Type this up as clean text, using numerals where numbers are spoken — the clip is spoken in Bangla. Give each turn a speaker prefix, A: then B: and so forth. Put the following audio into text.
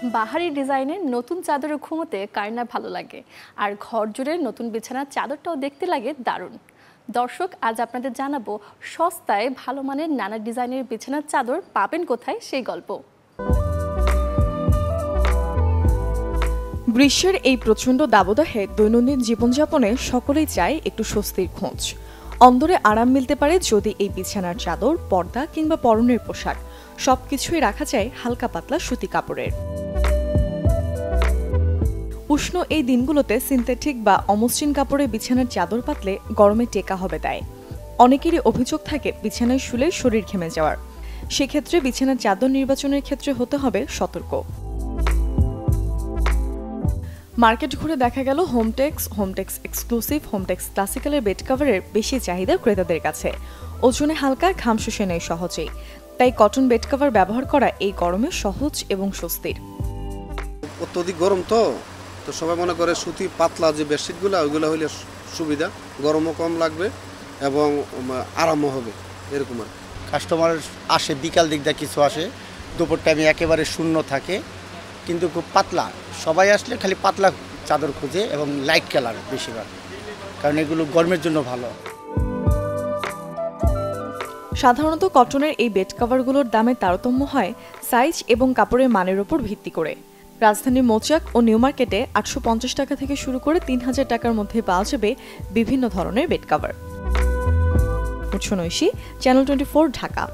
A: বাহারি ডিজাইনের নতুন চাদরে ঘুমোতে কার না ভালো লাগে, আর ঘর জুড়ে নতুন বিছানার চাদরটাও দেখতে লাগে দারুণ। দর্শক, আজ আপনাদের জানাবো সস্তায় ভালো মানের নানা ডিজাইনের বিছানার চাদর পাবেন কোথায় সেই গল্প।
B: গ্রীষ্মের এই প্রচণ্ড দাবদাহে দৈনন্দিন জীবনযাপনে সকলেই চায় একটু স্বস্তির খোঁজ। অন্দরে আরাম মিলতে পারে যদি এই বিছানার চাদর, পর্দা কিংবা পরনের পোশাক সবকিছুই রাখা যায় হালকা পাতলা সুতি কাপড়ের। উষ্ণ এই দিনগুলোতে সিনথেটিক বা অমসৃণ কাপড়ে বিছানার চাদর পাতলে গরমে টেকা হবে তাই। অনেকেরই অভিযোগ থাকে বিছানায় শুলে শরীর ঘেমে যাওয়ার। সেক্ষেত্রে বিছানার চাদর নির্বাচনের ক্ষেত্রে হতে হবে সতর্ক। মার্কেট ঘুরে দেখা গেল হোমটেক্স এক্সক্লুসিভ, হোমটেক্স ক্লাসিক্যালের বেড কভারের বেশি চাহিদা ক্রেতাদের কাছে। ওজনে হালকা, ঘাম শুষে নেয় সহজেই, তাই কটন বেড কভার ব্যবহার করা এই গরমে সহজ এবং স্বস্তির।
C: অত্যধিক গরম তো সবাই মনে করে সুতি পাতলা যে বেডশিটগুলো ওইগুলো হইলে সুবিধা, গরমও কম লাগবে এবং আরামও হবে, এরকম আর।
D: কাস্টমার আসে বিকাল দিকটা কিছু আসে, দুপুর টাইমে একেবারে শূন্য থাকে, কিন্তু খুব পাতলা। সবাই আসলে খালি পাতলা চাদর খুঁজে এবং লাইট কালার বেশিরভাগ, কারণ এগুলো গরমের জন্য ভালো।
B: সাধারণত কটনের এই বেড কভারগুলোর দামে তারতম্য হয় সাইজ এবং কাপড়ের মানের উপর ভিত্তি করে। রাজধানীর মৌচাক ও নিউ মার্কেটে 850 টাকা থেকে শুরু করে 3000 টাকার মধ্যে পাওয়া যাবে বিভিন্ন ধরনের বেড কভার। চ্যানেল 24, ঢাকা।